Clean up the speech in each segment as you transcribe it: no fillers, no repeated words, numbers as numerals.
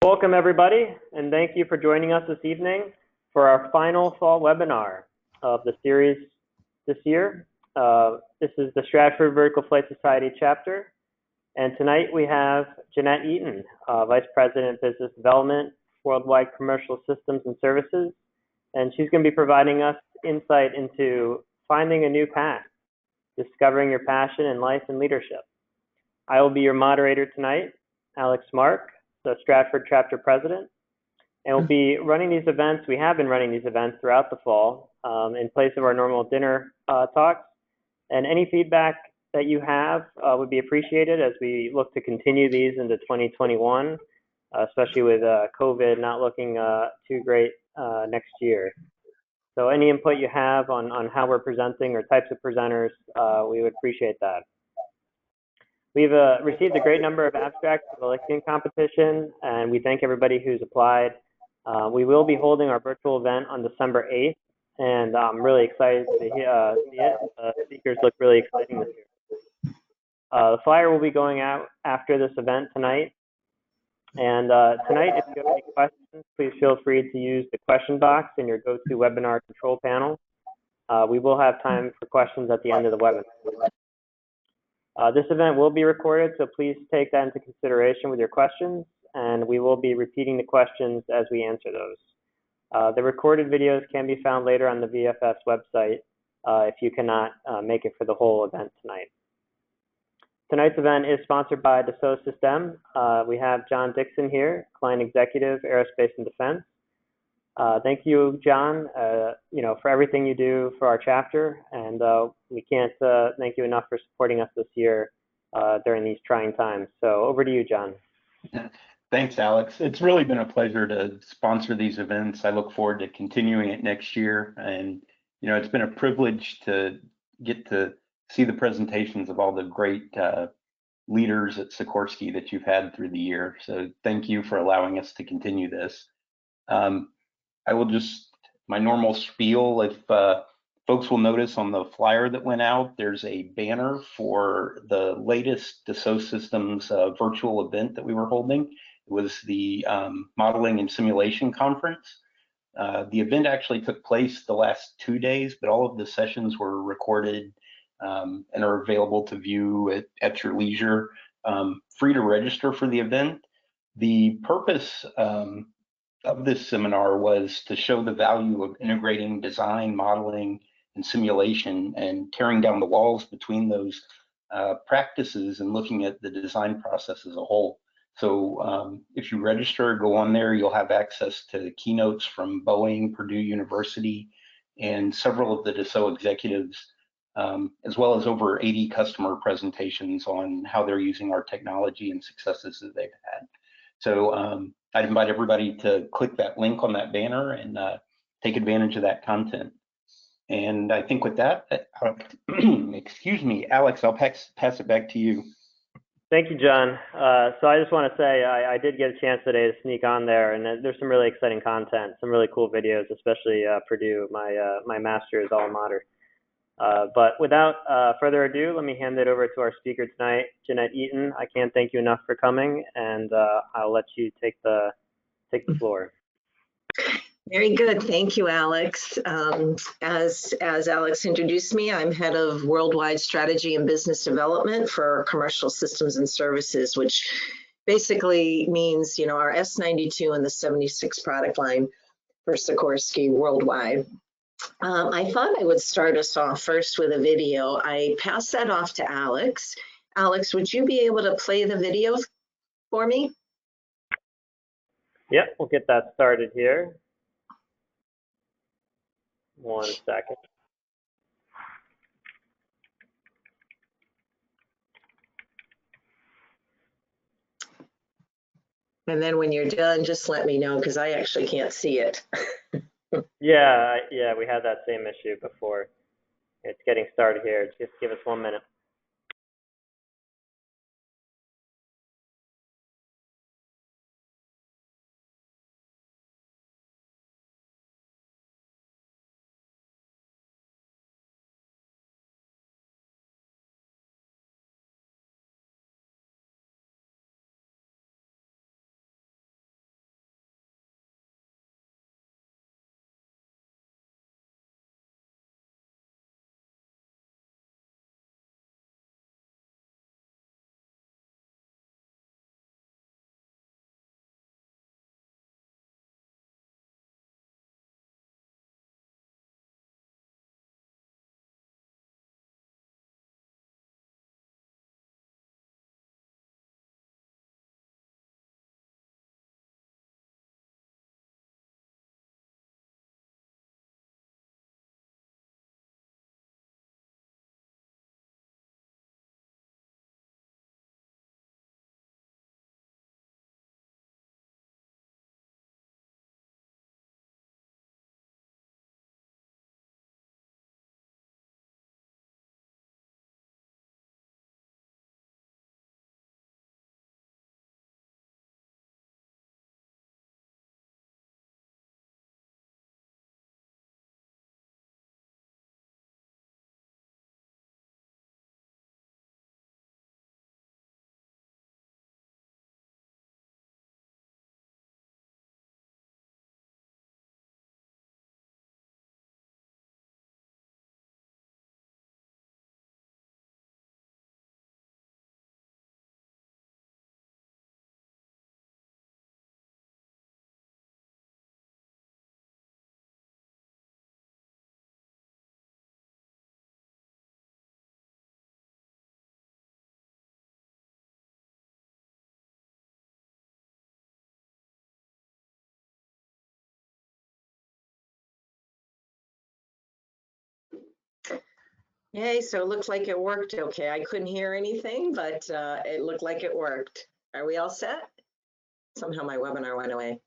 Welcome everybody, and thank you for joining us this evening for our final fall webinar of the series this year. This is the Stratford Vertical Flight Society chapter, and tonight we have Jeanette Eaton, Vice President Business Development, Worldwide Commercial Systems and Services, and she's going to be providing us insight into finding a new path, discovering your passion in life and leadership. I will be your moderator tonight, Alex Mark, the Stratford chapter president, and we'll be running these events. We have been running these events throughout the fall in place of our normal dinner talks, and any feedback that you have would be appreciated as we look to continue these into 2021, especially with COVID not looking too great next year. So any input you have on how we're presenting or types of presenters, we would appreciate that. We've received a great number of abstracts for the licensing competition, and we thank everybody who's applied. We will be holding our virtual event on December 8th, and I'm really excited to see it. The speakers look really exciting this year. The flyer will be going out after this event tonight. And tonight, if you have any questions, please feel free to use the question box in your GoToWebinar control panel. We will have time for questions at the end of the webinar. This event will be recorded, so please take that into consideration with your questions, and we will be repeating the questions as we answer those. The recorded videos can be found later on the VFS website if you cannot make it for the whole event tonight. Tonight's event is sponsored by Dassault Systèmes. We have John Dixon here, Client Executive, Aerospace and Defense. Thank you, John, for everything you do for our chapter, and we can't thank you enough for supporting us this year during these trying times. So over to you, John. Thanks, Alex. It's really been a pleasure to sponsor these events. I look forward to continuing it next year, and it's been a privilege to get to see the presentations of all the great leaders at Sikorsky that you've had through the year. So thank you for allowing us to continue this. I will my normal spiel, if folks will notice on the flyer that went out, there's a banner for the latest Dassault Systems virtual event that we were holding. It was the Modeling and Simulation Conference. The event actually took place the last 2 days, but all of the sessions were recorded and are available to view at your leisure. Free to register for the event. The purpose of this seminar was to show the value of integrating design, modeling, and simulation, and tearing down the walls between those practices and looking at the design process as a whole. So if you register, go on there, you'll have access to keynotes from Boeing, Purdue University, and several of the Dassault executives, as well as over 80 customer presentations on how they're using our technology and successes that they've had. So I'd invite everybody to click that link on that banner and take advantage of that content. And I think with that, excuse me, Alex, I'll pass it back to you. Thank you, John. So I just want to say I did get a chance today to sneak on there, and there's some really exciting content, some really cool videos, especially Purdue, my master's alma mater. But without further ado, let me hand it over to our speaker tonight, Jeanette Eaton. I can't thank you enough for coming, and I'll let you take the floor. Very good. Thank you, Alex. As Alex introduced me, I'm head of Worldwide Strategy and Business Development for Commercial Systems and Services, which basically means, our S92 and the 76 product line for Sikorsky worldwide. I thought I would start us off first with a video. I pass that off to Alex. Alex, would you be able to play the video for me? Yep, we'll get that started here. 1 second. And then when you're done, just let me know, because I actually can't see it. Yeah, we had that same issue before. It's getting started here. Just give us 1 minute. Yay, so it looked like it worked okay. I couldn't hear anything, but it looked like it worked. Are we all set? Somehow my webinar went away.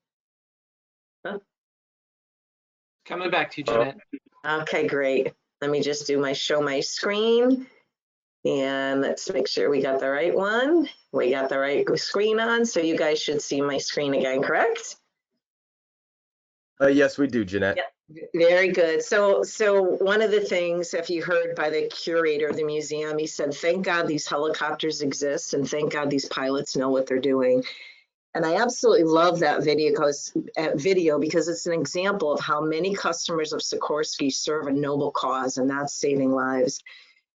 Huh? Coming back to you, Jeanette. Okay, great. Let me just do my show my screen. And let's make sure we got the right one. We got the right screen on, so you guys should see my screen again, correct? Yes, we do, Jeanette. Yeah, very good. So one of the things, if you heard by the curator of the museum, he said, thank God these helicopters exist and thank God these pilots know what they're doing. And I absolutely love that video because it's an example of how many customers of Sikorsky serve a noble cause, and that's saving lives.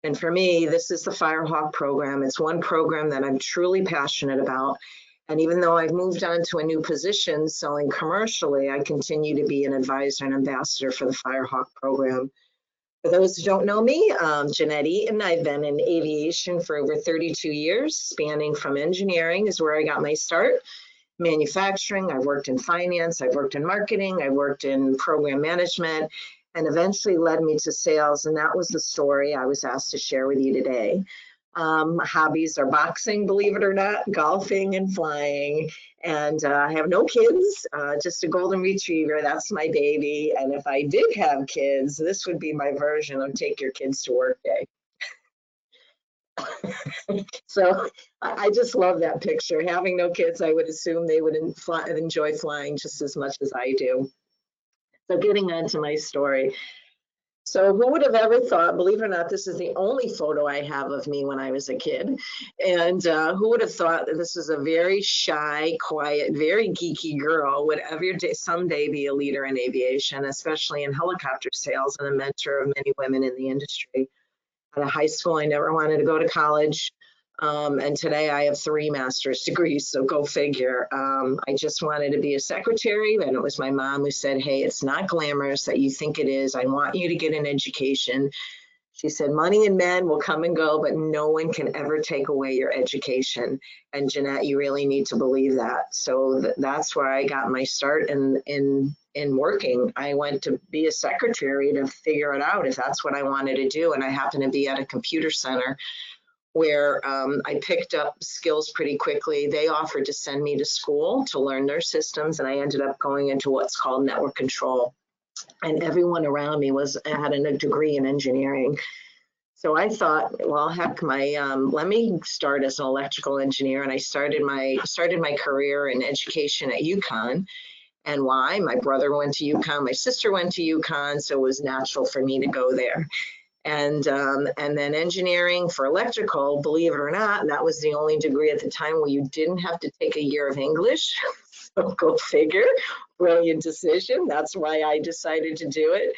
And for me, this is the Firehawk program. It's one program that I'm truly passionate about. And even though I've moved on to a new position selling commercially, I continue to be an advisor and ambassador for the Firehawk program. For those who don't know me, Jeanette Eaton. I've been in aviation for over 32 years, spanning from engineering is where I got my start, manufacturing, I've worked in finance, I've worked in marketing, I worked in program management, and eventually led me to sales. And that was the story I was asked to share with you today. Hobbies are boxing, believe it or not, golfing and flying. And I have no kids, just a golden retriever. That's my baby. And if I did have kids, this would be my version of take your kids to work day. So I just love that picture. Having no kids, I would assume they would enjoy flying just as much as I do. So getting on to my story. So who would have ever thought, believe it or not, this is the only photo I have of me when I was a kid. And who would have thought that this was a very shy, quiet, very geeky girl would ever someday be a leader in aviation, especially in helicopter sales, and a mentor of many women in the industry. Out of high school, I never wanted to go to college. And today I have 3 master's degrees, so go figure. I just wanted to be a secretary, and it was my mom who said, hey, it's not glamorous that you think it is. I want you to get an education. She said, money and men will come and go, but no one can ever take away your education. And Jeanette, you really need to believe that. So that's where I got my start in working. I went to be a secretary to figure it out if that's what I wanted to do. And I happened to be at a computer center where I picked up skills pretty quickly. They offered to send me to school to learn their systems, and I ended up going into what's called network control. And everyone around me had a degree in engineering. So I thought, well, heck, let me start as an electrical engineer. And I started my career in education at UConn. And why? My brother went to UConn, my sister went to UConn, so it was natural for me to go there. And then engineering for electrical, believe it or not, that was the only degree at the time where you didn't have to take a year of English. So go figure, brilliant decision. That's why I decided to do it.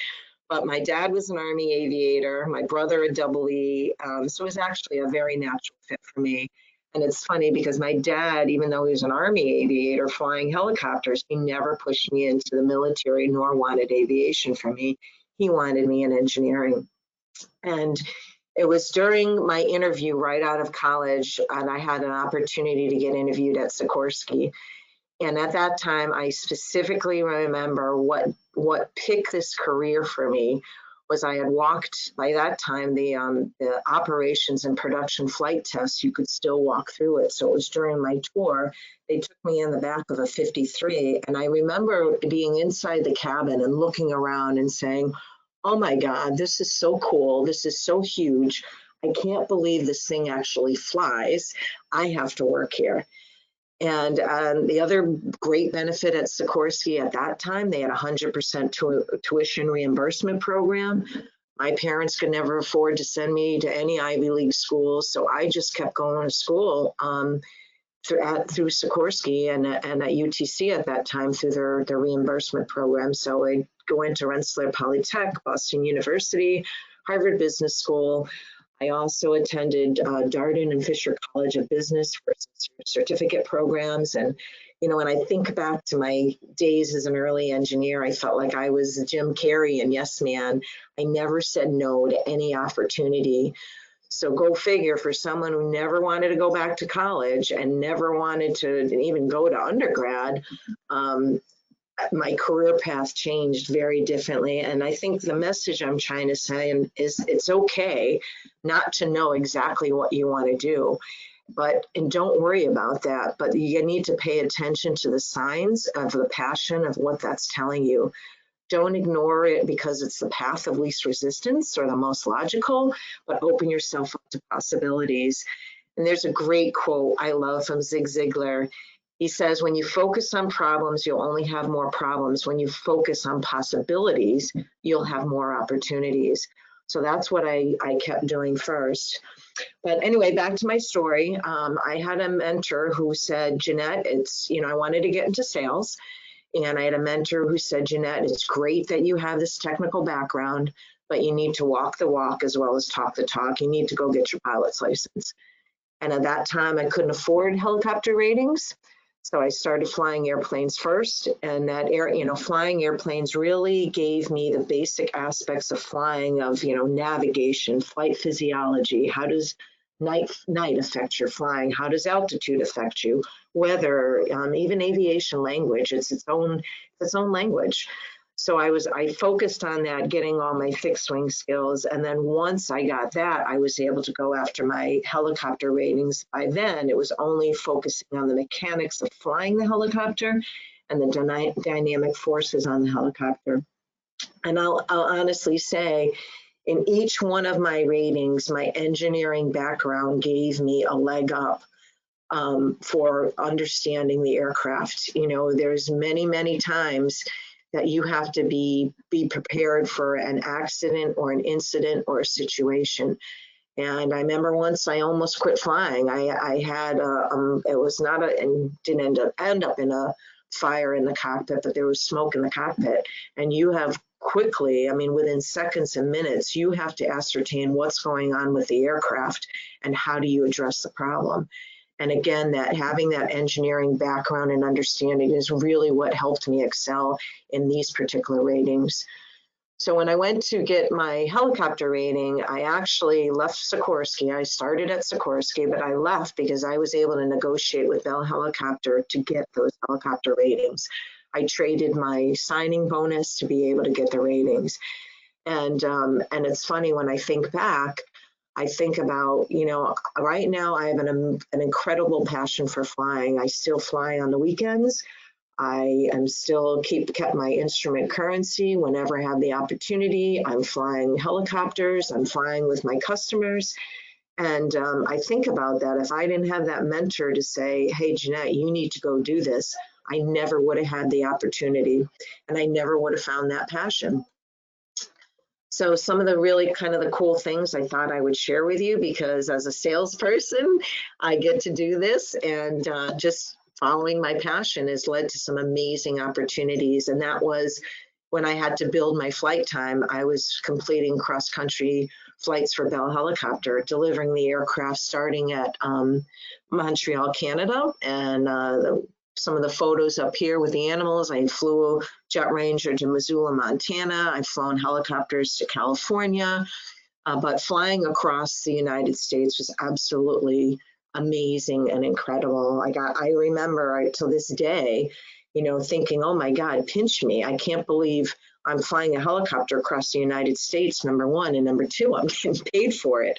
But my dad was an Army aviator, my brother a double E, so it was actually a very natural fit for me. And it's funny because my dad, even though he was an Army aviator flying helicopters, he never pushed me into the military nor wanted aviation for me. He wanted me in engineering. And it was during my interview right out of college, and I had an opportunity to get interviewed at Sikorsky. And at that time, I specifically remember what picked this career for me was I had walked, by that time, the operations and production flight test, you could still walk through it. So it was during my tour, they took me in the back of a 53. And I remember being inside the cabin and looking around and saying, oh my God, this is so cool. This is so huge. I can't believe this thing actually flies. I have to work here. And the other great benefit at Sikorsky at that time, they had 100% tuition reimbursement program. My parents could never afford to send me to any Ivy League schools, so I just kept going to school through Sikorsky and at UTC at that time through their reimbursement program. So I go into Rensselaer Polytech, Boston University, Harvard Business School. I also attended Darden and Fisher College of Business for certificate programs. And, you know, when I think back to my days as an early engineer, I felt like I was Jim Carrey and Yes Man. I never said no to any opportunity. So go figure, for someone who never wanted to go back to college and never wanted to even go to undergrad, my career path changed very differently. And I think the message I'm trying to say is it's okay not to know exactly what you want to do, and don't worry about that. But you need to pay attention to the signs of the passion of what that's telling you. Don't ignore it because it's the path of least resistance or the most logical, but open yourself up to possibilities. And there's a great quote I love from Zig Ziglar. He says, when you focus on problems, you'll only have more problems. When you focus on possibilities, you'll have more opportunities. So that's what I kept doing first. But anyway, back to my story. I had a mentor who said, Jeanette, I wanted to get into sales. And I had a mentor who said, Jeanette, it's great that you have this technical background, but you need to walk the walk as well as talk the talk. You need to go get your pilot's license. And at that time, I couldn't afford helicopter ratings. So I started flying airplanes first. And that flying airplanes really gave me the basic aspects of flying, of, navigation, flight physiology. How does night affect your flying? How does altitude affect you? Weather, even aviation language, it's its own language. So I focused on that, getting all my fixed wing skills. And then once I got that, I was able to go after my helicopter ratings. By then, it was only focusing on the mechanics of flying the helicopter and the dynamic forces on the helicopter. And I'll honestly say, in each one of my ratings, my engineering background gave me a leg up for understanding the aircraft. There's many, many times that you have to be prepared for an accident or an incident or a situation. And I remember once I almost quit flying. I had it was not and didn't end up in a fire in the cockpit, but there was smoke in the cockpit. And you have quickly, within seconds and minutes, you have to ascertain what's going on with the aircraft and how do you address the problem. And again, that having that engineering background and understanding is really what helped me excel in these particular ratings. So when I went to get my helicopter rating, I actually left Sikorsky. I started at Sikorsky, but I left because I was able to negotiate with Bell Helicopter to get those helicopter ratings. I traded my signing bonus to be able to get the ratings. And it's funny, when I think back, I think about, right now I have an incredible passion for flying. I still fly on the weekends. I am still kept my instrument currency whenever I have the opportunity. I'm flying helicopters. I'm flying with my customers. And I think about that. If I didn't have that mentor to say, hey, Jeanette, you need to go do this, I never would have had the opportunity, and I never would have found that passion. So some of the really kind of the cool things I thought I would share with you, because as a salesperson, I get to do this, and just following my passion has led to some amazing opportunities. And that was when I had to build my flight time. I was completing cross-country flights for Bell Helicopter, delivering the aircraft starting at Montreal, Canada. And some of the photos up here with the animals, I flew Jet Ranger to Missoula, Montana. I've flown helicopters to California, but flying across the United States was absolutely amazing and incredible. I remember to this day, thinking, oh my God, pinch me. I can't believe I'm flying a helicopter across the United States, number one, and number two, I'm getting paid for it.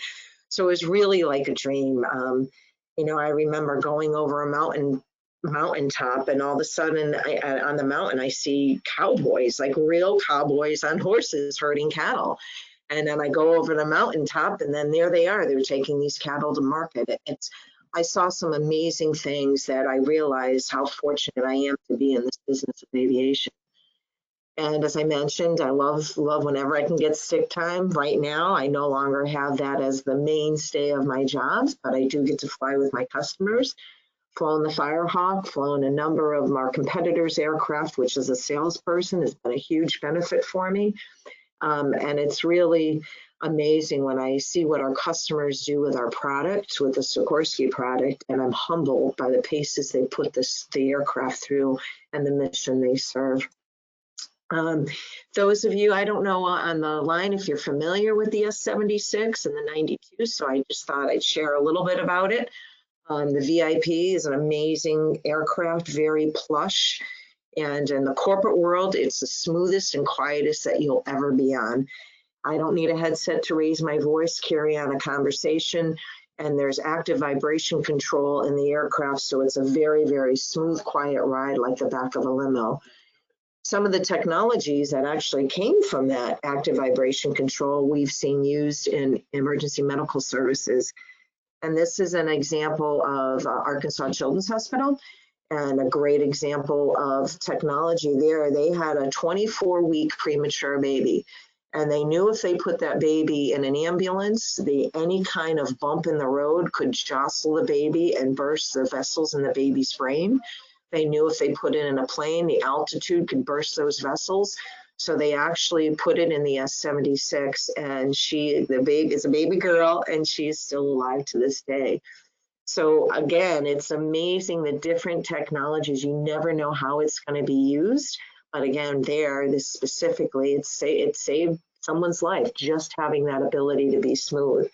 So it was really like a dream. I remember going over a mountaintop, and all of a sudden on the mountain, I see cowboys, like real cowboys on horses herding cattle. And then I go over the mountaintop, and then there they are. They're taking these cattle to market. I saw some amazing things that I realized how fortunate I am to be in this business of aviation. And as I mentioned, I love whenever I can get sick time. Right now, I no longer have that as the mainstay of my jobs, but I do get to fly with my customers. Flown the Firehawk, flown a number of our competitors' aircraft, which as a salesperson has been a huge benefit for me. And it's really amazing when I see what our customers do with our product, with the Sikorsky product, and I'm humbled by the paces they put the aircraft through and the mission they serve. Those of you, I don't know on the line if you're familiar with the S-76 and the 92, so I just thought I'd share a little bit about it. The VIP is an amazing aircraft, very plush. And in the corporate world, it's the smoothest and quietest that you'll ever be on. I don't need a headset to raise my voice, carry on a conversation, and there's active vibration control in the aircraft, so it's a very, very smooth, quiet ride like the back of a limo. Some of the technologies that actually came from that active vibration control we've seen used in emergency medical services. And this is an example of Arkansas Children's Hospital, and a great example of technology there. They had a 24-week premature baby, and they knew if they put that baby in an ambulance, any kind of bump in the road could jostle the baby and burst the vessels in the baby's brain. They knew if they put it in a plane, the altitude could burst those vessels. So they actually put it in the S-76, and the baby is a baby girl, and she is still alive to this day. So again, it's amazing the different technologies. You never know how it's going to be used. But again, this specifically, it saved someone's life just having that ability to be smooth.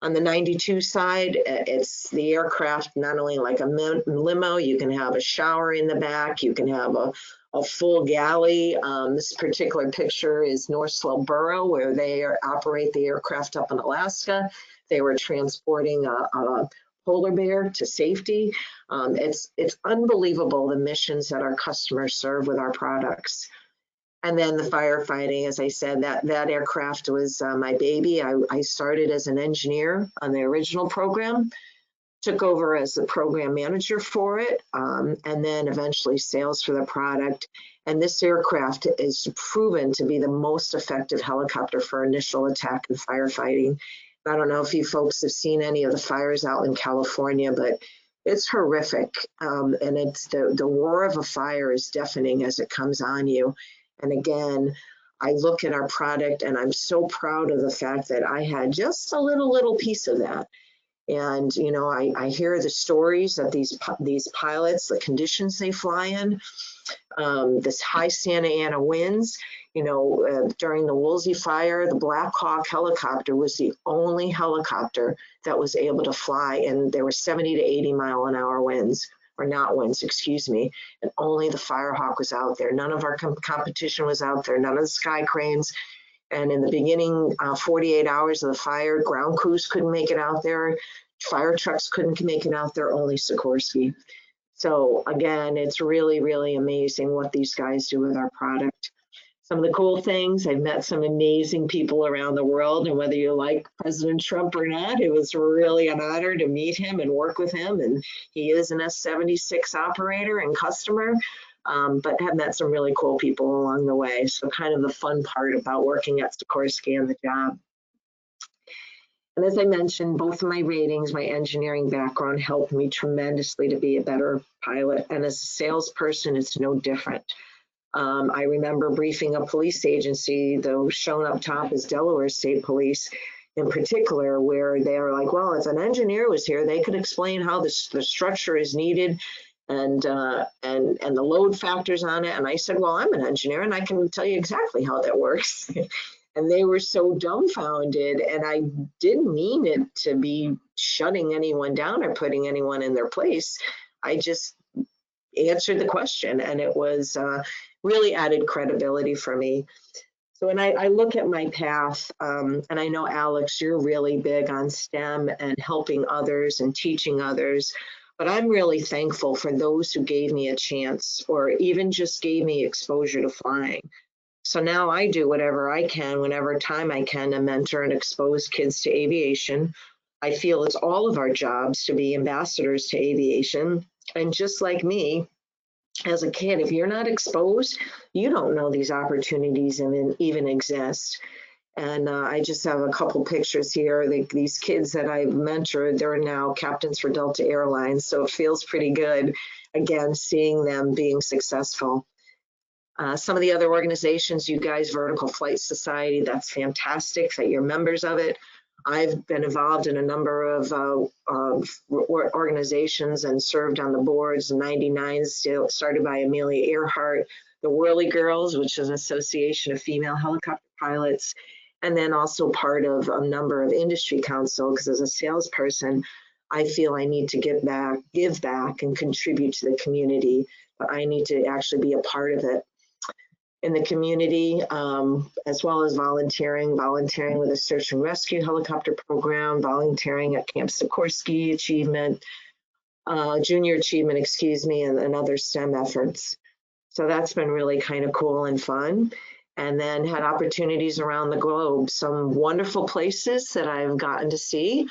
On the 92 side, it's the aircraft, not only like a limo, you can have a shower in the back, you can have a full galley. This particular picture is North Slope Borough, where they operate the aircraft up in Alaska. They were transporting a polar bear to safety. It's unbelievable the missions that our customers serve with our products. And then the firefighting, as I said, that aircraft was my baby. I started as an engineer on the original program, took over as the program manager for it, and then eventually sales for the product. And this aircraft is proven to be the most effective helicopter for initial attack and firefighting. I don't know if you folks have seen any of the fires out in California, but it's horrific. And it's the roar of a fire is deafening as it comes on you. And again, I look at our product and I'm so proud of the fact that I had just a little piece of that. And, you know, I hear the stories of these pilots, the conditions they fly in, this high Santa Ana winds. You know, during the Woolsey fire, the Black Hawk helicopter was the only helicopter that was able to fly, and there were 70 to 80 mile an hour winds. Or not winds, excuse me, and only the Firehawk was out there. None of our competition was out there, none of the sky cranes. And in the beginning 48 hours of the fire, ground crews couldn't make it out there. Fire trucks couldn't make it out there, only Sikorsky. So again, it's really, really amazing what these guys do with our product. Some of the cool things, I've met some amazing people around the world, and whether you like President Trump or not, it was really an honor to meet him and work with him. And he is an S-76 operator and customer, but have met some really cool people along the way. So kind of the fun part about working at Sikorsky and the job. And as I mentioned, both of my ratings, my engineering background helped me tremendously to be a better pilot. And as a salesperson, it's no different. I remember briefing a police agency, though shown up top as Delaware State Police in particular, where they're like, well, if an engineer was here, they could explain how the structure is needed and the load factors on it. And I said, well, I'm an engineer and I can tell you exactly how that works. And they were so dumbfounded, and I didn't mean it to be shutting anyone down or putting anyone in their place. I just answered the question, and it was really added credibility for me. So when I look at my path, and I know, Alex, you're really big on STEM and helping others and teaching others, but I'm really thankful for those who gave me a chance or even just gave me exposure to flying. So now I do whatever I can, whenever time I can, to mentor and expose kids to aviation. I feel it's all of our jobs to be ambassadors to aviation. And just like me, as a kid, if you're not exposed, you don't know these opportunities even exist. And I just have a couple pictures here. These kids that I've mentored, they're now captains for Delta Airlines. So it feels pretty good, again, seeing them being successful. Some of the other organizations, you guys, Vertical Flight Society, that's fantastic that you're members of it. I've been involved in a number of organizations and served on the boards. 99 still started by Amelia Earhart, the Whirly Girls, which is an association of female helicopter pilots, and then also part of a number of industry council, because as a salesperson, I feel I need to give back and contribute to the community, but I need to actually be a part of it. In the community, as well as volunteering with a search and rescue helicopter program, volunteering at Camp Sikorsky Junior Achievement, and other STEM efforts. So that's been really kind of cool and fun. And then had opportunities around the globe, some wonderful places that I've gotten to see,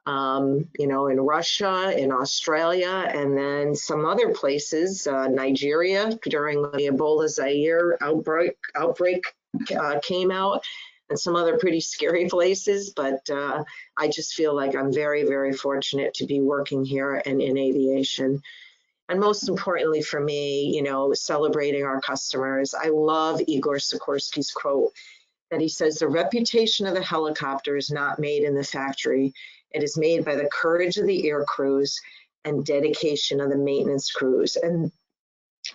in Russia, in Australia, and then some other places, Nigeria during the Ebola Zaire outbreak came out, and some other pretty scary places. But I just feel like I'm very, very fortunate to be working here and in aviation. And most importantly for me, celebrating our customers. I love Igor Sikorsky's quote that he says, "The reputation of the helicopter is not made in the factory. It is made by the courage of the air crews and dedication of the maintenance crews." And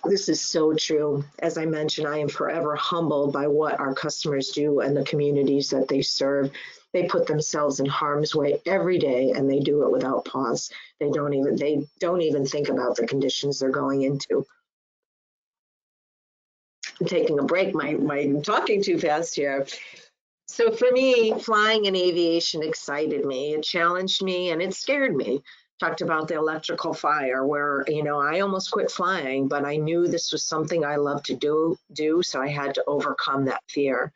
this is so true. As I mentioned, I am forever humbled by what our customers do and the communities that they serve. They put themselves in harm's way every day, and they do it without pause. They don't even think about the conditions they're going into. I'm taking a break. I'm talking too fast here. So for me, flying in aviation excited me. It challenged me and it scared me. Talked about the electrical fire where, I almost quit flying, but I knew this was something I loved to do, so I had to overcome that fear.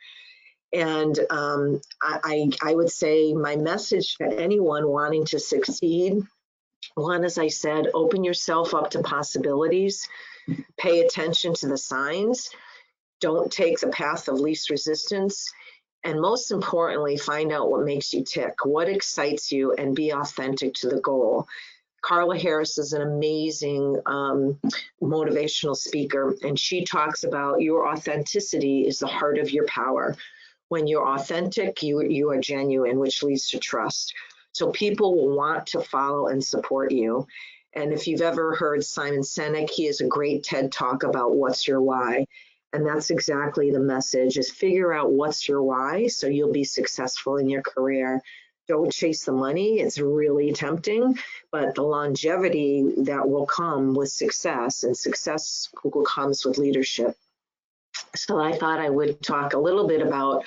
And I would say my message to anyone wanting to succeed, one, as I said, open yourself up to possibilities, pay attention to the signs, don't take the path of least resistance, and most importantly, find out what makes you tick, what excites you, and be authentic to the goal. CARLA Harris is an amazing motivational speaker, and she talks about your authenticity is the heart of your power. When you're authentic, you are genuine, which leads to trust. So people will want to follow and support you. And if you've ever heard Simon Sinek, he has a great TED talk about what's your why. And that's exactly the message, is figure out what's your why so you'll be successful in your career. Don't chase the money. It's really tempting, but the longevity that will come with success, and success comes with leadership. So I thought I would talk a little bit about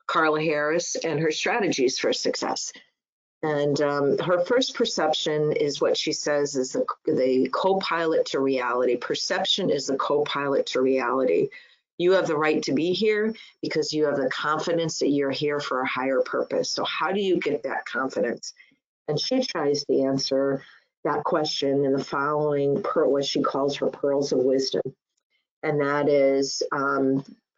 CARLA Harris and her strategies for success. And her first perception is what she says is the co-pilot to reality. Perception is the co-pilot to reality. You have the right to be here because you have the confidence that you're here for a higher purpose. So how do you get that confidence? And she tries to answer that question in the following, what she calls her pearls of wisdom. And that is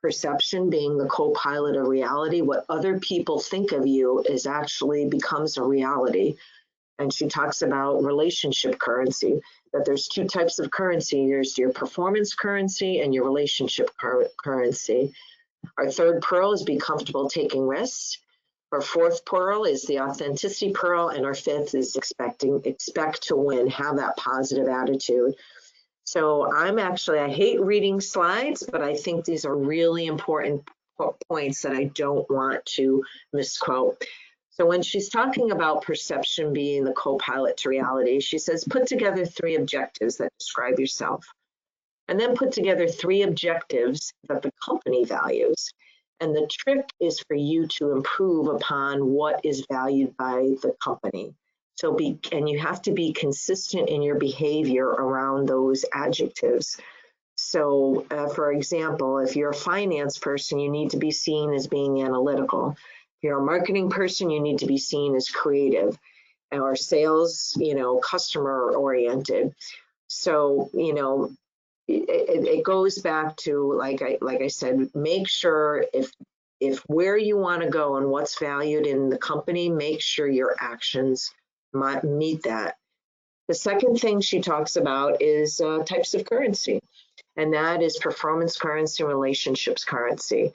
perception being the co-pilot of reality. What other people think of you is actually becomes a reality. And she talks about relationship currency, that there's two types of currency. There's your performance currency and your relationship currency. Our third pearl is be comfortable taking risks. Our fourth pearl is the authenticity pearl. And our fifth is expect to win, have that positive attitude. So I hate reading slides, but I think these are really important points that I don't want to misquote. So when she's talking about perception being the co-pilot to reality, she says, put together 3 objectives that describe yourself, and then put together 3 objectives that the company values. And the trick is for you to improve upon what is valued by the company. And you have to be consistent in your behavior around those adjectives. So for example, if you're a finance person, you need to be seen as being analytical. If you're a marketing person, you need to be seen as creative, or sales, customer oriented. So, it goes back to, like I said, make sure if where you want to go and what's valued in the company, make sure your actions meet that. The second thing she talks about is types of currency, and that is performance currency and relationships currency.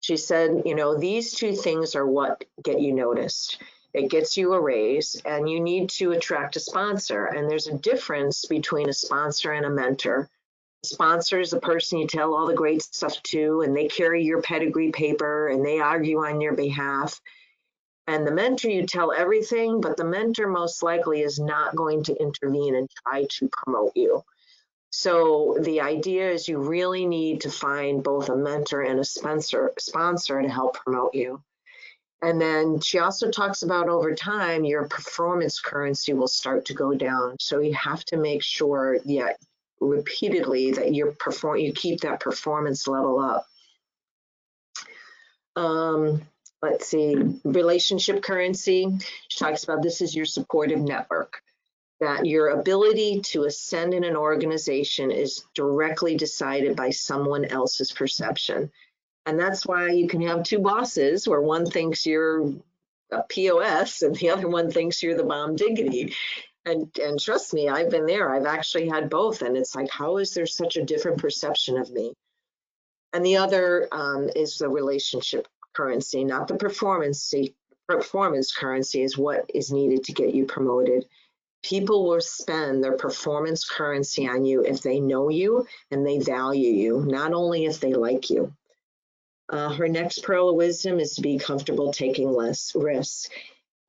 She said, these 2 things are what get you noticed. It gets you a raise, and you need to attract a sponsor. And there's a difference between a sponsor and a mentor. A sponsor is the person you tell all the great stuff to, and they carry your pedigree paper and they argue on your behalf. And the mentor, you tell everything, but the mentor most likely is not going to intervene and try to promote you. So the idea is you really need to find both a mentor and a sponsor to help promote you. And then she also talks about over time, your performance currency will start to go down. So you have to make sure, repeatedly that you keep that performance level up. Let's see, relationship currency. She talks about this is your supportive network, that your ability to ascend in an organization is directly decided by someone else's perception. And that's why you can have two bosses where one thinks you're a POS and the other one thinks you're the bomb diggity. And trust me, I've been there. I've actually had both. And it's like, how is there such a different perception of me? And the other is the relationship currency, not the performance. Performance currency is what is needed to get you promoted. People will spend their performance currency on you if they know you and they value you, not only if they like you. Her next pearl of wisdom is to be comfortable taking less risks.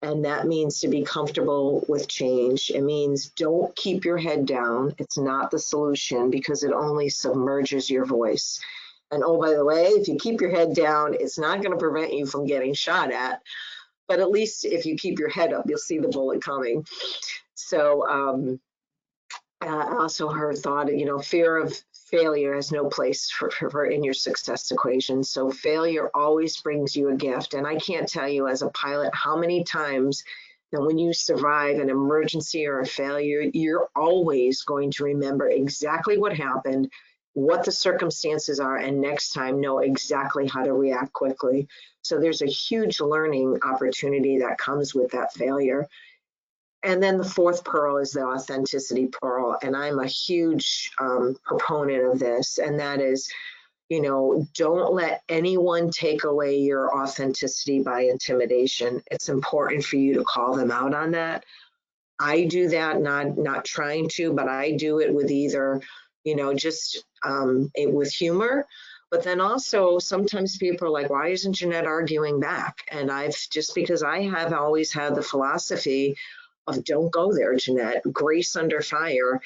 And that means to be comfortable with change. It means don't keep your head down. It's not the solution because it only submerges your voice. And oh, by the way, if you keep your head down, it's not going to prevent you from getting shot at. But at least if you keep your head up, you'll see the bullet coming. So also her thought, fear of failure has no place for in your success equation. So failure always brings you a gift. And I can't tell you as a pilot how many times that when you survive an emergency or a failure, you're always going to remember exactly what happened, what the circumstances are, and next time know exactly how to react quickly. So there's a huge learning opportunity that comes with that failure. And then the fourth pearl is the authenticity pearl. And I'm a huge proponent of this. And that is, don't let anyone take away your authenticity by intimidation. It's important for you to call them out on that. I do that, not trying to, but I do it with either, with humor. But then also sometimes people are like, why isn't Jeanette arguing back? And because I have always had the philosophy of don't go there, Jeanette, grace under fire.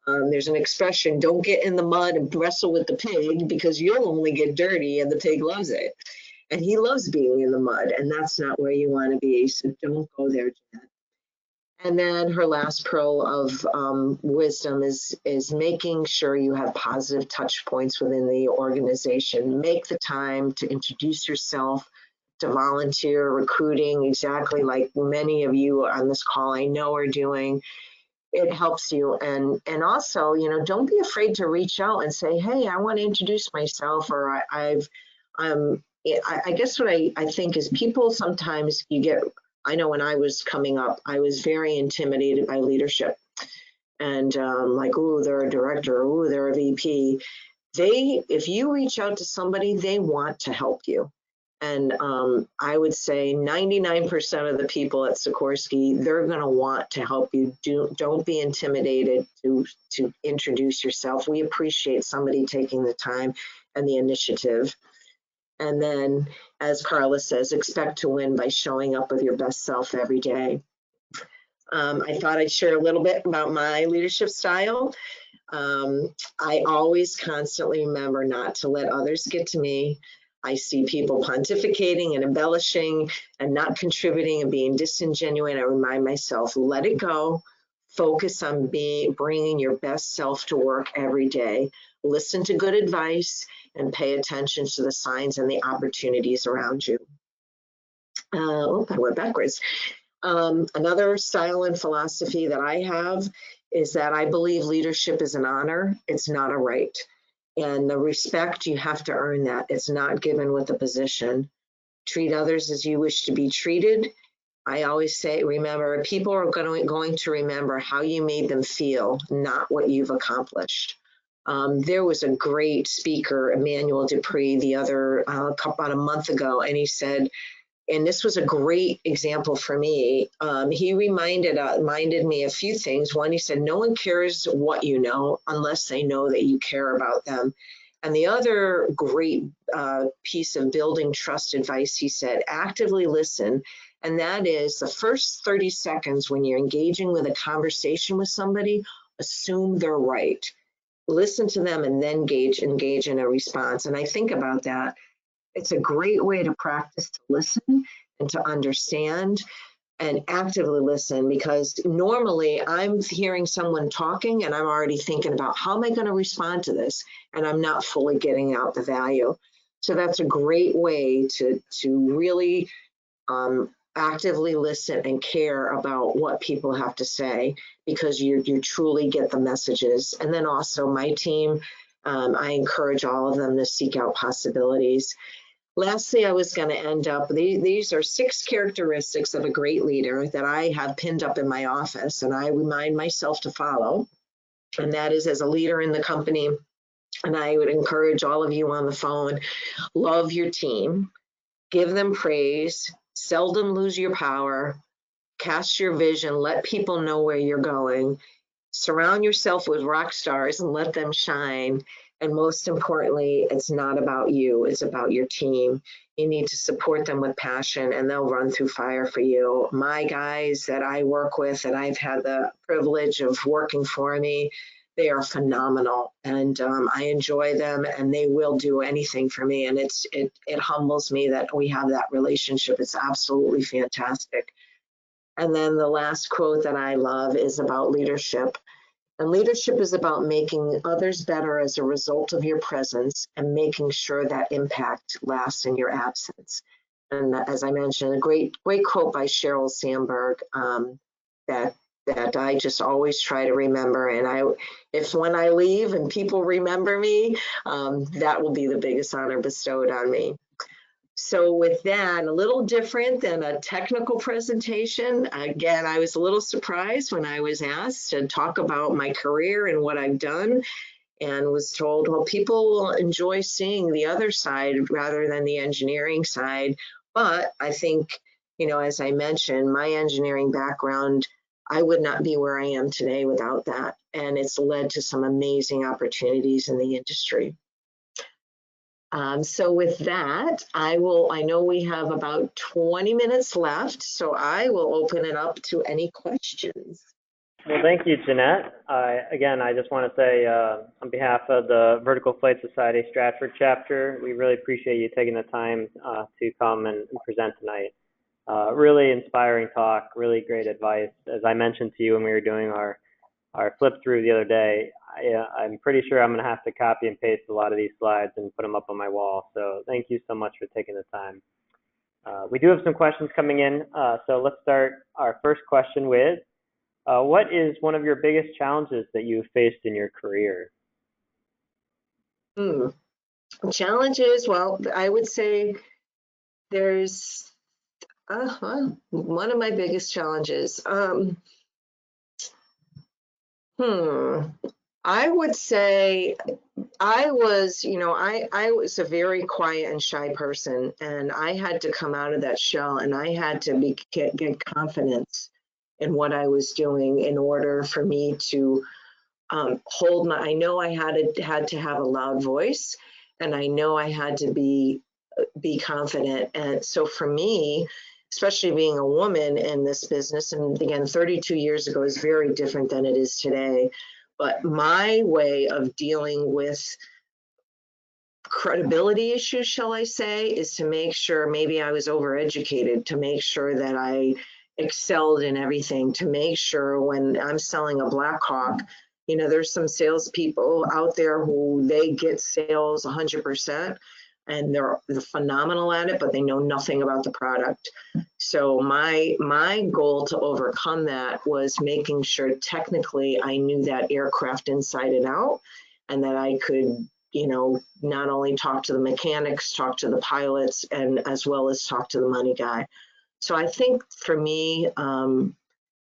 There's an expression, don't get in the mud and wrestle with the pig because you'll only get dirty and the pig loves it. And he loves being in the mud and that's not where you want to be. So don't go there, Jeanette. And then her last pearl of wisdom is making sure you have positive touch points within the organization. Make the time to introduce yourself, to volunteer, recruiting, exactly like many of you on this call I know are doing. It helps you. And also, don't be afraid to reach out and say, hey, I want to introduce myself, or I guess what I think is people sometimes I know when I was coming up, I was very intimidated by leadership. And like, oh, they're a director, oh, they're a VP. If you reach out to somebody, they want to help you. And I would say 99% of the people at Sikorsky, they're going to want to help you. Don't be intimidated to introduce yourself. We appreciate somebody taking the time and the initiative. And then, as Carla says, expect to win by showing up with your best self every day. I thought I'd share a little bit about my leadership style. I always constantly remember not to let others get to me. I see people pontificating and embellishing and not contributing and being disingenuous. I remind myself, let it go. Focus on bringing your best self to work every day. Listen to good advice and pay attention to the signs and the opportunities around you. I went backwards. Another style and philosophy that I have is that I believe leadership is an honor. It's not a right. And the respect, you have to earn that. It's not given with a position. Treat others as you wish to be treated. I always say, remember, people are going to remember how you made them feel, not what you've accomplished. There was a great speaker, Emmanuel Dupree, about a month ago, and he said, and this was a great example for me. He reminded me a few things. One, he said, no one cares what you know unless they know that you care about them. And the other great piece of building trust advice, he said, actively listen And that is the first 30 seconds when you're engaging with a conversation with somebody, assume they're right. Listen to them and then engage in a response. And I think about that. It's a great way to practice to listen and to understand and actively listen, because normally I'm hearing someone talking and I'm already thinking about how am I going to respond to this, and I'm not fully getting out the value. So that's a great way to really actively listen and care about what people have to say, because you truly get the messages. And then also my team, I encourage all of them to seek out possibilities. Lastly, I was going to end up, these are 6 characteristics of a great leader that I have pinned up in my office and I remind myself to follow. And that is, as a leader in the company, and I would encourage all of you on the phone, love your team, give them praise, seldom lose your power, cast your vision, let people know where you're going, surround yourself with rock stars and let them shine. And most importantly, it's not about you, it's about your team. You need to support them with passion and they'll run through fire for you. My guys that I work with and I've had the privilege of working for me, they are phenomenal, and I enjoy them, and they will do anything for me. And it humbles me that we have that relationship. It's absolutely fantastic. And then the last quote that I love is about leadership. And leadership is about making others better as a result of your presence and making sure that impact lasts in your absence. And as I mentioned, a great quote by Sheryl Sandberg that I just always try to remember. And if when I leave and people remember me, that will be the biggest honor bestowed on me. So with that, a little different than a technical presentation. Again, I was a little surprised when I was asked to talk about my career and what I've done, and was told, well, people will enjoy seeing the other side rather than the engineering side. But I think, as I mentioned, my engineering background, I would not be where I am today without that. And it's led to some amazing opportunities in the industry. So with that, I know we have about 20 minutes left, so I will open it up to any questions. Well, thank you, Jeanette. Again, I just want to say on behalf of the Vertical Flight Society Stratford chapter, we really appreciate you taking the time to come and present tonight. Really inspiring talk, really great advice. As I mentioned to you when we were doing our flip through the other day, I'm pretty sure I'm going to have to copy and paste a lot of these slides and put them up on my wall. So thank you so much for taking the time. We do have some questions coming in. So let's start our first question with, what is one of your biggest challenges that you've faced in your career? Challenges, well, I would say there's one of my biggest challenges. I would say I was a very quiet and shy person, and I had to come out of that shell, and I had to get confidence in what I was doing in order for me to I know I had to have a loud voice, and I know I had to be confident. And so for me, especially being a woman in this business, and again, 32 years ago is very different than it is today. But my way of dealing with credibility issues, shall I say, is to make sure, maybe I was overeducated, to make sure that I excelled in everything, to make sure when I'm selling a Black Hawk, there's some salespeople out there who they get sales 100%. And they're phenomenal at it, but they know nothing about the product. So my goal to overcome that was making sure technically I knew that aircraft inside and out, and that I could, not only talk to the mechanics, talk to the pilots, and as well as talk to the money guy. So I think for me,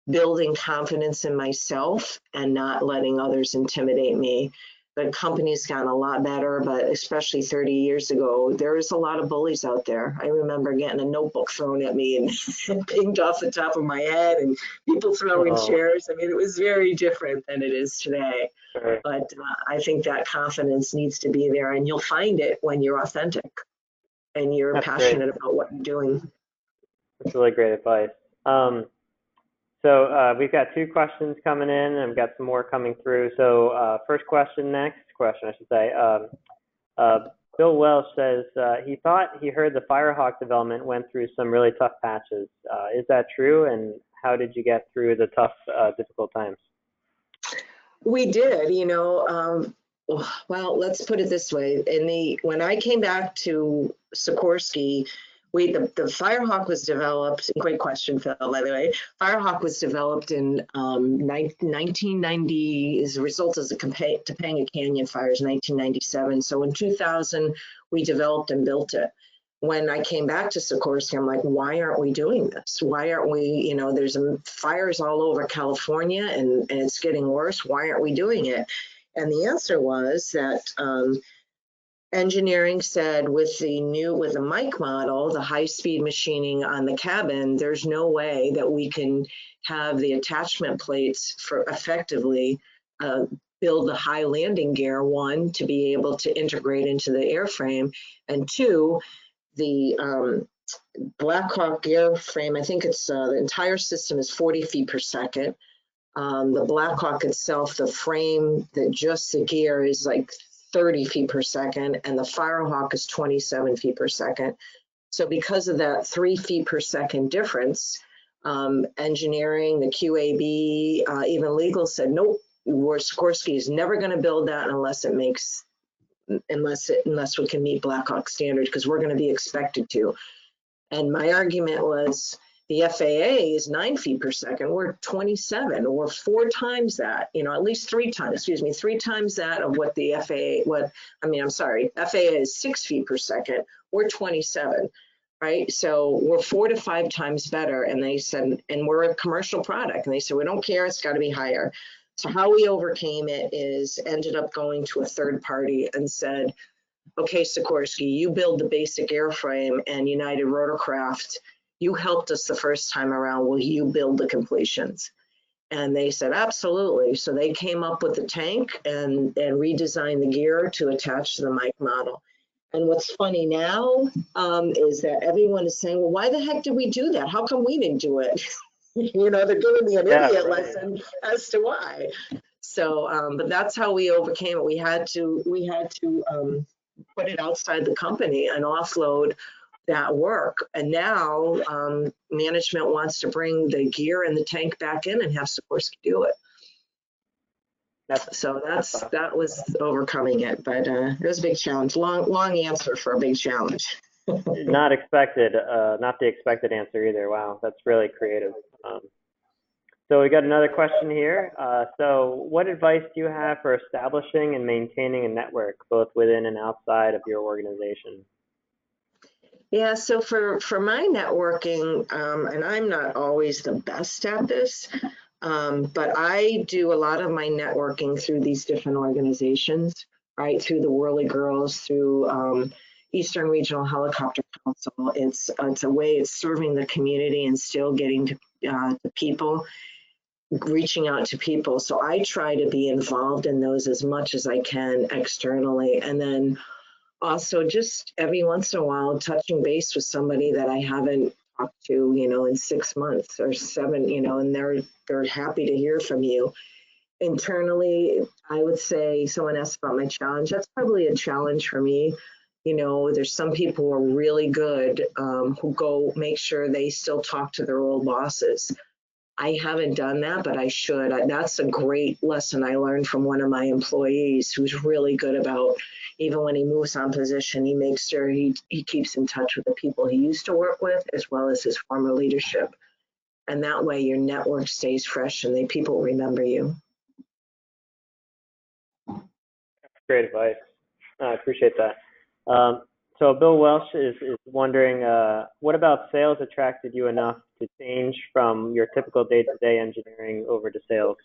building confidence in myself and not letting others intimidate me. The company's gotten a lot better, but especially 30 years ago, there was a lot of bullies out there. I remember getting a notebook thrown at me and pinged off the top of my head, and people throwing chairs. I mean, it was very different than it is today. Sure. But I think that confidence needs to be there, and you'll find it when you're authentic and you're passionate about what you're doing. That's really great advice. So we've got 2 questions coming in, and we've got some more coming through. So next question, I should say. Bill Welsh says he thought he heard the Firehawk development went through some really tough patches. Is that true? And how did you get through the tough, difficult times? We did, you know, well, let's put it this way. When I came back to Sikorsky, the Firehawk was developed, great question, Phil, by the way. Firehawk was developed in 1990 as a result of the Topanga Canyon fires, 1997. So in 2000, we developed and built it. When I came back to Sikorsky, I'm like, why aren't we doing this? Why aren't we, you know, there's fires all over California and it's getting worse. Why aren't we doing it? And the answer was that engineering said with the Mike model, the high-speed machining on the cabin, there's no way that we can have the attachment plates for effectively build the high landing gear, 1, to be able to integrate into the airframe, and 2, the Blackhawk airframe, I think it's the entire system is 40 feet per second. The Blackhawk itself, the frame, just the gear is like 30 feet per second, and the Firehawk is 27 feet per second. So because of that 3 feet per second difference, engineering, the QAB, even legal said, nope, Sikorsky is never going to build that unless we can meet Blackhawk standards, because we're going to be expected to. And my argument was, the FAA is 9 feet per second. We're 27, or 4 times that, you know, at least 3 times that of what the FAA is 6 feet per second. We're 27, right? So we're 4 to 5 times better. And they said, and we're a commercial product. And they said, we don't care, it's got to be higher. So how we overcame it is ended up going to a third party and said, okay, Sikorsky, you build the basic airframe, and United Rotorcraft, you helped us the first time around, will you build the completions? And they said, absolutely. So they came up with the tank and redesigned the gear to attach to the Mike model. And what's funny now is that everyone is saying, well, why the heck did we do that? How come we didn't do it? You know, they're giving me an idiot lesson as to why. So, but that's how we overcame it. We had to put it outside the company and offload that work. And now management wants to bring the gear and the tank back in and have Sikorsky do it. So that was overcoming it, but it was a big challenge. Long answer for a big challenge. Not expected, not the expected answer either. Wow, that's really creative. So we got another question here. So what advice do you have for establishing and maintaining a network, both within and outside of your organization? Yeah, so for my networking, and I'm not always the best at this, but I do a lot of my networking through these different organizations, right? Through the Whirly Girls, through Eastern Regional Helicopter Council. It's a way of serving the community and still getting to people, reaching out to people. So I try to be involved in those as much as I can externally. And then also just every once in a while touching base with somebody that I haven't talked to, you know, in 6 months or 7, you know, and they're happy to hear from you. Internally, I would say, someone asked about my challenge. That's probably a challenge for me. You know, there's some people who are really good who go make sure they still talk to their old bosses. I haven't done that, but I should. That's a great lesson I learned from one of my employees who's really good about, even when he moves on position, he makes sure he keeps in touch with the people he used to work with, as well as his former leadership. And that way your network stays fresh and people remember you. Great advice. I appreciate that. So Bill Welsh is wondering, what about sales attracted you enough to change from your typical day-to-day engineering over to sales?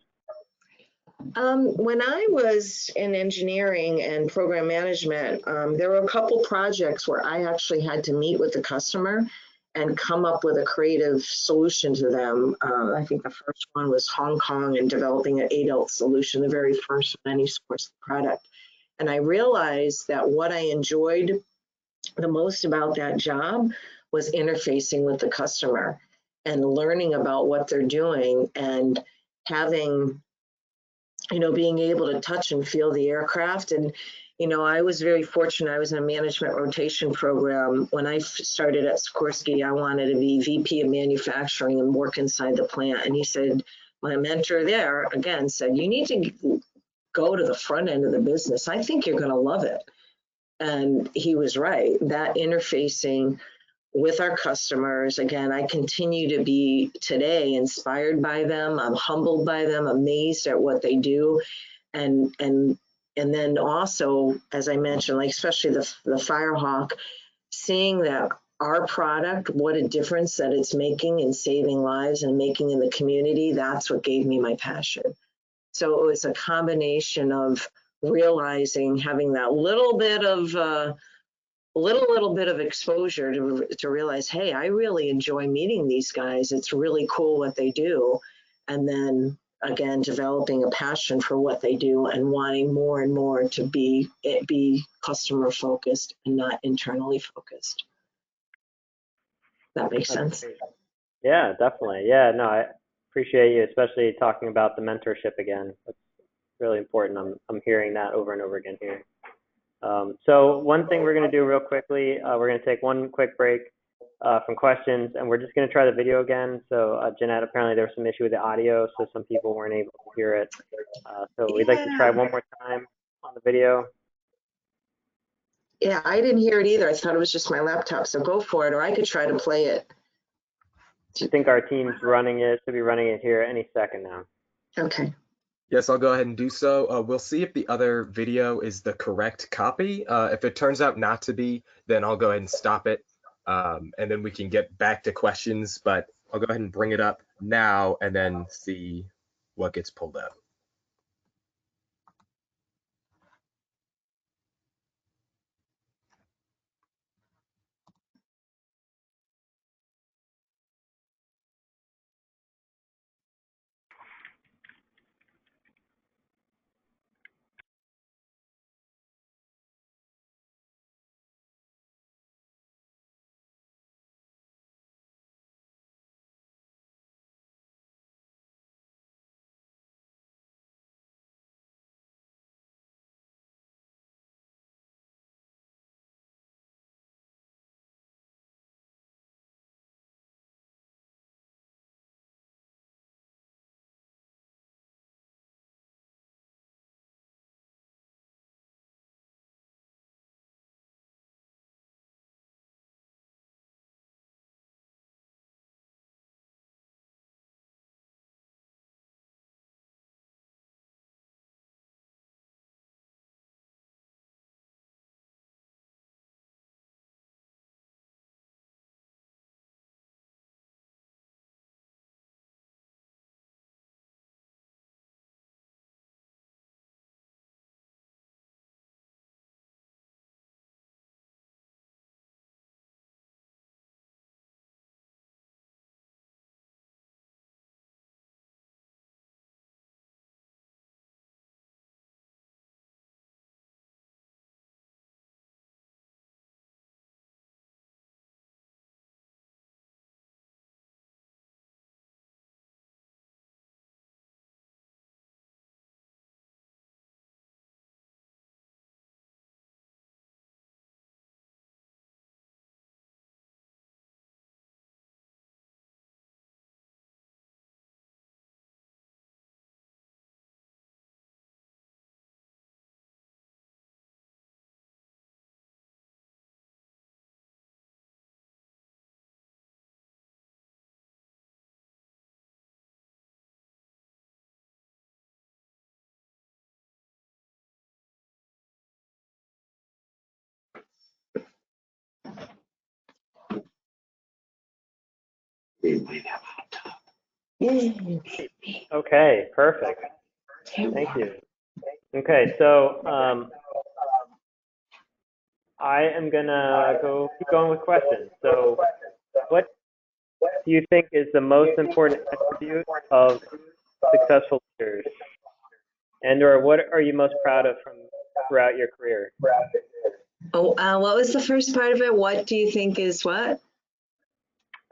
When I was in engineering and program management, there were a couple projects where I actually had to meet with the customer and come up with a creative solution to them. I think the first one was Hong Kong and developing an adult solution, the very first of any Sikorsky product. And I realized that what I enjoyed the most about that job was interfacing with the customer and learning about what they're doing and having, being able to touch and feel the aircraft. And, I was very fortunate. I was in a management rotation program. When I started at Sikorsky, I wanted to be VP of manufacturing and work inside the plant. And he said, my mentor there, again, said, you need to go to the front end of the business. I think you're going to love it. And he was right. That interfacing with our customers, again, I continue to be today inspired by them. I'm humbled by them, amazed at what they do. And then also, as I mentioned, like especially the Firehawk, seeing that our product, what a difference that it's making in saving lives and making in the community, that's what gave me my passion. So it was a combination of realizing, having that little bit of exposure to realize, hey, I really enjoy meeting these guys. It's really cool what they do. And then again, developing a passion for what they do and wanting more and more to be customer focused and not internally focused. That makes sense. Yeah, definitely. Yeah, no, I appreciate you, especially talking about the mentorship again. That's really important. I'm hearing that over and over again here. So one thing we're going to do real quickly, we're going to take one quick break from questions, and we're just going to try the video again. So Jeanette, apparently there was some issue with the audio, so some people weren't able to hear it. So we'd like to try one more time on the video. Yeah, I didn't hear it either. I thought it was just my laptop. So go for it, or I could try to play it. I think our team's running it, should be running it here any second now. Okay. Yes, I'll go ahead and do so. We'll see if the other video is the correct copy. If it turns out not to be, then I'll go ahead and stop it. And then we can get back to questions, but I'll go ahead and bring it up now and then see what gets pulled up. Okay, perfect. Thank you. Okay, so I am gonna keep going with questions. So what do you think is the most important attribute of successful leaders? And or what are you most proud of throughout your career? Oh, what was the first part of it? What do you think is what?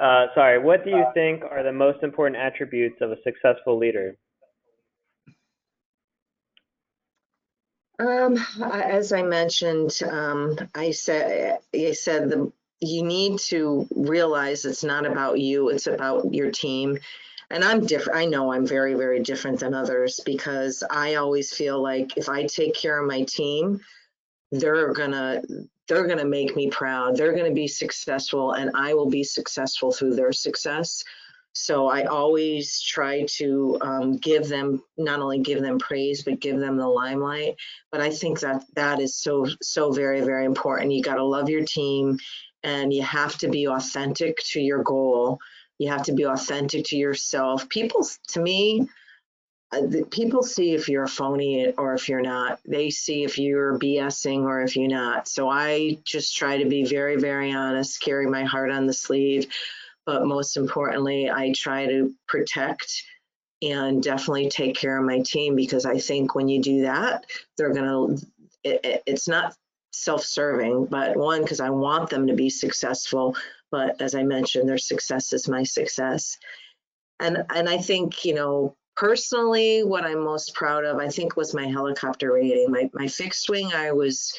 Sorry, what do you think are the most important attributes of a successful leader? As I mentioned, I said you need to realize it's not about you, it's about your team. And I'm different. I know I'm very, very different than others because I always feel like if I take care of my team, they're gonna make me proud. They're gonna be successful, and I will be successful through their success. So I always try to not only give them praise, but give them the limelight. But I think that is so very, very important. You got to love your team, and you have to be authentic to your goal. You have to be authentic to yourself. People, to me, people see if you're a phony or if you're not. They see if you're BSing or if you're not. So I just try to be very, very honest, carry my heart on the sleeve. But most importantly, I try to protect and definitely take care of my team, because I think when you do that, it's not self-serving, but one, because I want them to be successful. But as I mentioned, their success is my success. And I think, personally, what I'm most proud of, I think, was my helicopter rating. My fixed wing, I was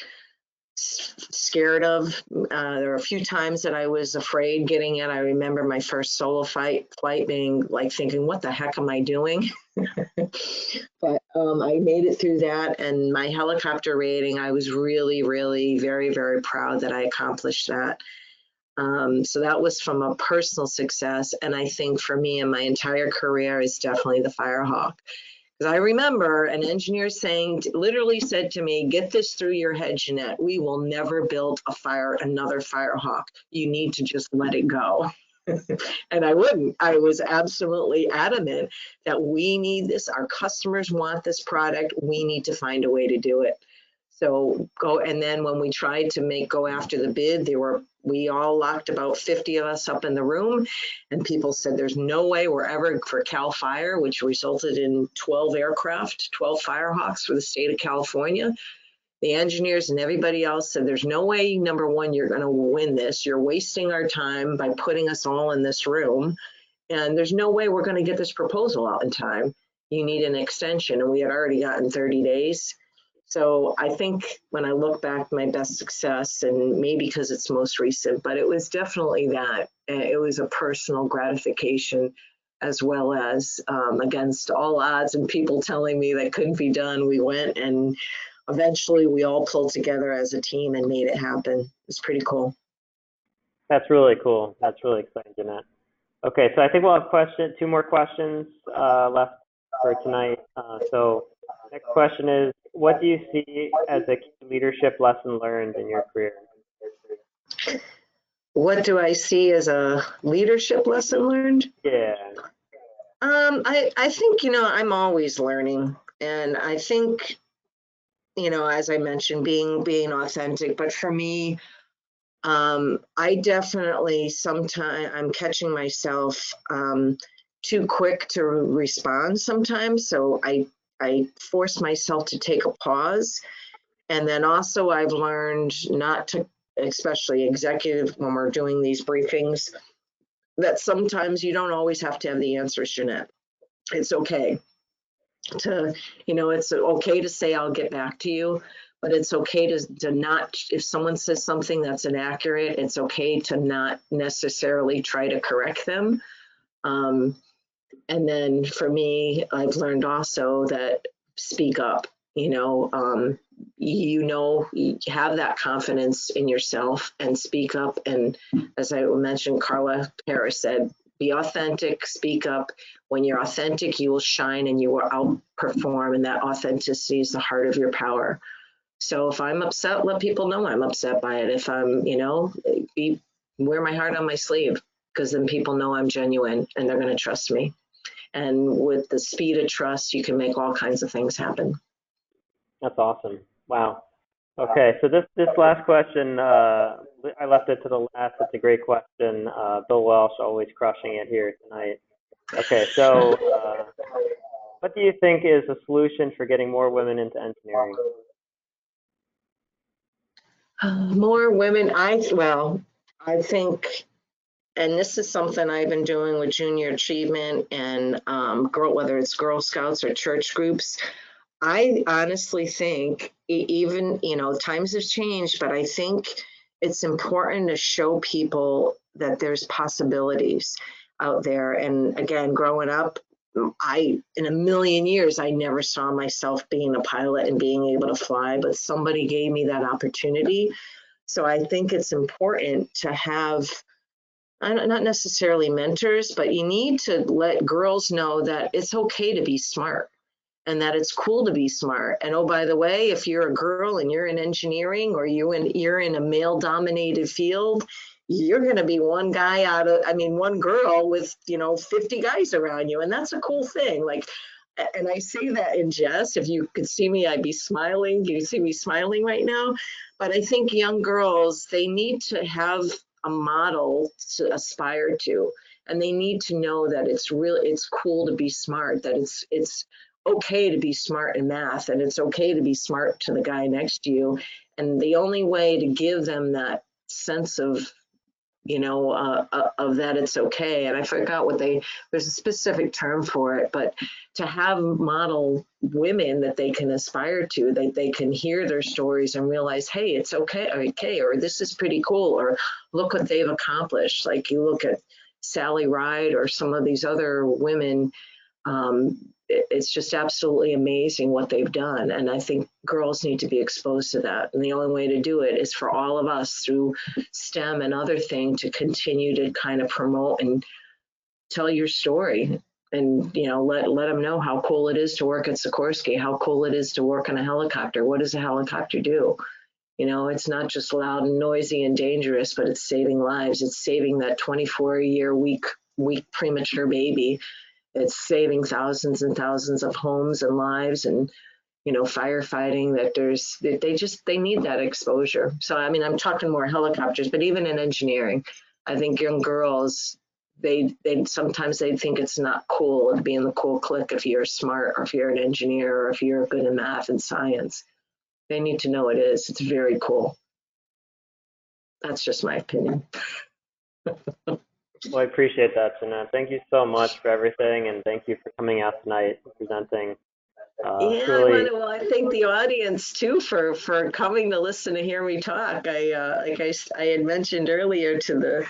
scared of. There were a few times that I was afraid getting it. I remember my first solo flight being like thinking, what the heck am I doing? But I made it through that, and my helicopter rating, I was really, really very, very proud that I accomplished that. So that was from a personal success. And I think for me in my entire career is definitely the Firehawk. Because I remember an engineer literally said to me, get this through your head, Jeanette, we will never build another Firehawk. You need to just let it go. And I wouldn't. I was absolutely adamant that we need this. Our customers want this product. We need to find a way to do it. So and then when we tried to go after the bid, we all locked about 50 of us up in the room, and people said, there's no way we're ever for Cal Fire, which resulted in 12 aircraft, 12 Firehawks for the state of California. The engineers and everybody else said, there's no way, number one, you're going to win this. You're wasting our time by putting us all in this room. And there's no way we're going to get this proposal out in time. You need an extension. And we had already gotten 30 days. So I think when I look back, my best success, and maybe because it's most recent, but it was definitely that. It was a personal gratification, as well as against all odds and people telling me that couldn't be done. We went, and eventually we all pulled together as a team and made it happen. It was pretty cool. That's really cool. That's really exciting, Jeanette. Okay, so I think we'll have two more questions left for tonight. So next question is, what do you see as a key leadership lesson learned in your career? What do I see as a leadership lesson learned? Yeah. I think, I'm always learning. And I think, as I mentioned, being authentic. But for me, I definitely sometimes I'm catching myself too quick to respond sometimes. So I force myself to take a pause. And then also I've learned not to, especially executive, when we're doing these briefings, that sometimes you don't always have to have the answers, Jeanette. It's okay to, it's okay to say, I'll get back to you, but it's okay to not, if someone says something that's inaccurate, it's okay to not necessarily try to correct them. And then for me, I've learned also that speak up, you have that confidence in yourself and speak up. And as I mentioned, CARLA Harris said, be authentic, speak up. When you're authentic, you will shine and you will outperform. And that authenticity is the heart of your power. So if I'm upset, let people know I'm upset by it. If I'm, wear my heart on my sleeve, because then people know I'm genuine and they're going to trust me. And with the speed of trust, you can make all kinds of things happen. That's awesome. Wow. Okay, so this last question, I left it to the last. It's a great question. Bill Welsh always crushing it here tonight. Okay, so what do you think is a solution for getting more women into engineering? More women, I think and this is something I've been doing with junior achievement and whether it's Girl Scouts or church groups. I honestly think even, times have changed, but I think it's important to show people that there's possibilities out there. And again, growing up, in a million years, I never saw myself being a pilot and being able to fly, but somebody gave me that opportunity. So I think it's important to have, not necessarily mentors, but you need to let girls know that it's okay to be smart and that it's cool to be smart. And oh, by the way, if you're a girl and you're in engineering or you're in a male dominated field, you're going to be one girl with, 50 guys around you. And that's a cool thing. Like, and I say that in jest. If you could see me, I'd be smiling. You see me smiling right now. But I think young girls, they need to have a model to aspire to. And they need to know that it's cool to be smart, that it's okay to be smart in math, and it's okay to be smart to the guy next to you. And the only way to give them that sense of, of that it's okay. And I forgot there's a specific term for it, but to have model women that they can aspire to, that they can hear their stories and realize, hey, it's okay, or this is pretty cool, or look what they've accomplished. Like you look at Sally Ride or some of these other women, it's just absolutely amazing what they've done. And I think girls need to be exposed to that. And the only way to do it is for all of us through STEM and other things to continue to kind of promote and tell your story. And, let them know how cool it is to work at Sikorsky, how cool it is to work on a helicopter. What does a helicopter do? It's not just loud and noisy and dangerous, but it's saving lives. It's saving that 24-year weak premature baby. It's saving thousands and thousands of homes and lives, and firefighting. That they need that exposure. So I'm talking more helicopters, but even in engineering, I think young girls, they sometimes they think it's not cool to be in the cool clique if you're smart or if you're an engineer or if you're good in math and science. They need to know it is. It's very cool. That's just my opinion. Well, I appreciate that, Jeanette. Thank you so much for everything, and thank you for coming out tonight and presenting. I thank the audience too for coming to listen to hear me talk. I had mentioned earlier to the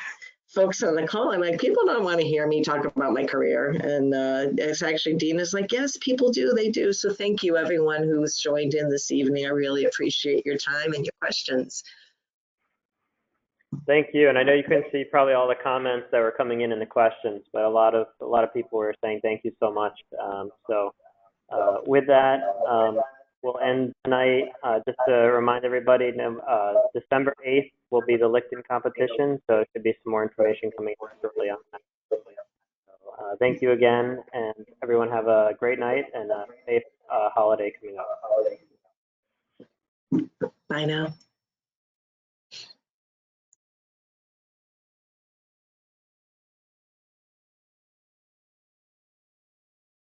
folks on the call, I'm like, people don't want to hear me talk about my career. And it's actually, Dina's like, yes, people do, they do. So thank you everyone who's joined in this evening. I really appreciate your time and your questions. Thank you, and I know you couldn't see probably all the comments that were coming in the questions, but a lot of people were saying thank you so much. With that, we'll end tonight. Just to remind everybody, December 8th will be the Licton competition, so there should be some more information coming out shortly on that. So, thank you again, and everyone have a great night and a safe holiday coming up. Bye now.